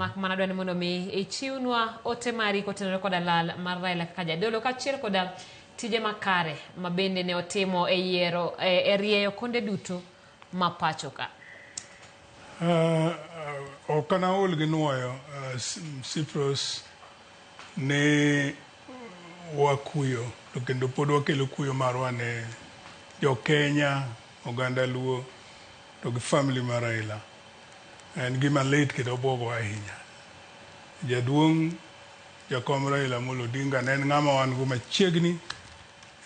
mak mana dwani mondo mi ichiwnwa ote mari kotenore koda lal mar Raila kaka jadolo kaachiel koda tije makare mabende ne otimo e yiero e rieyo konde duto ma pacho ka. Okana ol gi nuoyo Cyprus ne wakuyo to kendo pod wakelo kuyo marwa ne jo Kenya, oganda Luo to gi family mar Raila. En gima lit kendo buogo ahinya. Jaduong' jakom Raila Amolo Odinga ne en ng'ama wan go machiegni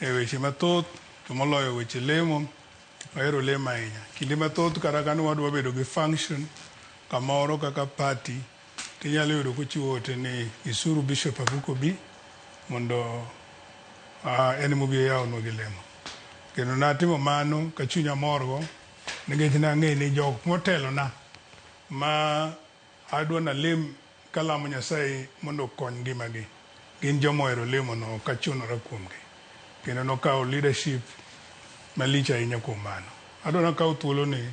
e weche mathoth to moloyo weche lemo. Ahero lemo ahinya. Kinde mathoth kata ka wadwa bedo gi function kamoro kaka party tinyalo yudo kochiwo ote ni isuru Bishop Abuka bi mondo en mobi yawonwa gi lemo. Kendo natimo mano ka chunya morgo nikech nang'e ni jok motelo na ma adwa na lem kalamo Nyasaye mondo okony ngimagi gin jomohero lemo no ka chunora kuomgi. Kendo nokawo leadership malich ahinya kuom mano. Adwa nakawo thuolo ni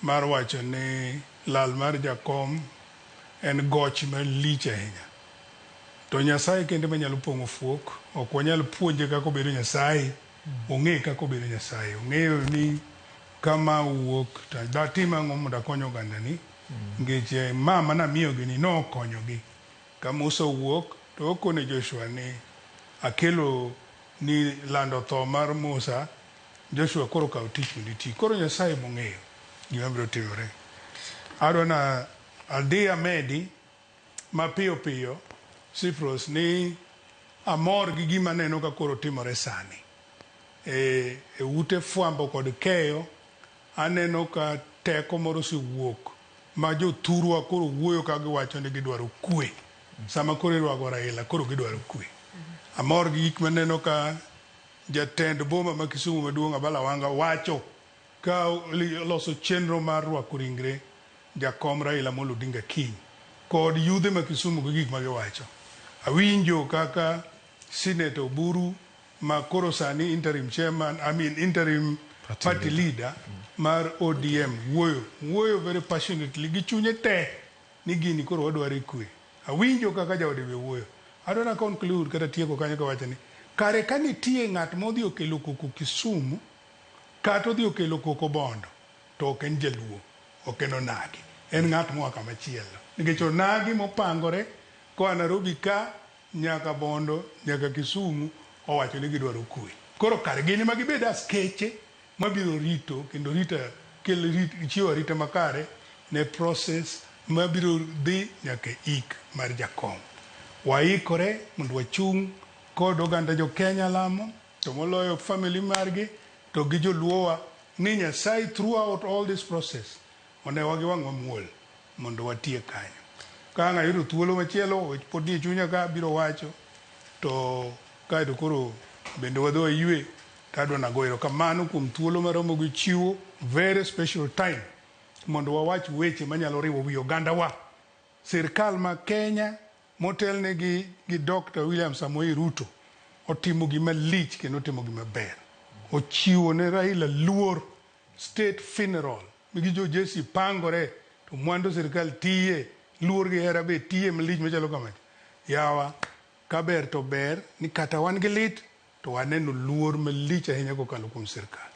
mar wacho ni lal mar jakom en goch malich ahinya. To Nyasaye kende manyalo pong'o fuok, ok wanyal puonje kaka obedo Nyasaye, ong'e kaka obedo Nyasaye, ong'eyo ni kama wuok to datim ang'o mondo akony ogandani, nikech mama namiyogi ni nokonyogi. Kama osewuok to okone Joshua ni akelo ni lando tho mar Musa, Joshua koro kawo tich mondo iti. Koro Nyasaye mong'eyo gima biro timore. Adwa na adhi amedi mapiyo piyo Cyprus ni amor gi gima neno ka koro timore sani. E ute fwambo kod keyo aneno ka teko moro siwuok ma jothurwa koro wuoyo ka giwacho ni gidwaro kwe. Sama koro irwago Raila koro gidwaro kwe. Amor gi gik maneno ka jatend boma ma Kisumu maduong' Abalawanga wacho ka loso chenro mar rwako ringre jakom Raila Amolo Odinga kiny kod yudhe ma Kisumu gi gik ma giwacho. Awinjo kaka Senator Oburu ma koro sani interim chairman, interim party leader mar ODM wuoyo very passionately gi chunye te ni gini koro wadwaro kwe. Awinjo kaka jaode be wuoyo. Adwa na conclude kata tieko kanyo kawacho ni kare ka nitie ng'at modhi okelo koko Kisumu kata odhi okelo koko Bondo to ok en Jaluo, ok en onagi, en ng'at moa kama chielo. Nikech onagi mopangore koa Nairobi ka nyaka Bondo nyaka Kisumu owacho ni gidwaro kwe. Koro kare gini ma gibed askeche mabiro rito kendo chiwo arita makare ne process mabiro dhi nyaka ik mar jakom. Waikore mondo wachung' kod oganda jo Kenya lamo to moloyo family margi to gi Joluowa ni Nyasaye throughout all this process one wagi wang'wa muol mondo watie kanyo. Ka ng'a yudo thuolo machielo pod nie chunya ka biro wacho to kaeto koro bende wadho ywe tadwa nago erokamano kuom thuolo maromo gi chiwo very special time mondo wawach weche manyalo riwo wi oganda wa. Sirkal ma Kenya motelne gi Dr. William Samoei Ruto otimo gima lich kendo otimo gima ber. Ochiwo ne Raila luor state funeral migi jo jesi pangore to mwandu sirkal tiye luor gi hera be tiye malich machalo kamacho. Yawa kaber to ber ni kata wan gi lit to waneno luor malich ahinya kokalo kuom sirkal.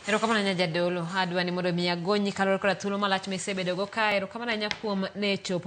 Erokamano nya jadolo adwa ni mondo mi agonyi kalore koda thuolo malach misebedo go ka. Erokamano nya kuom ne chopo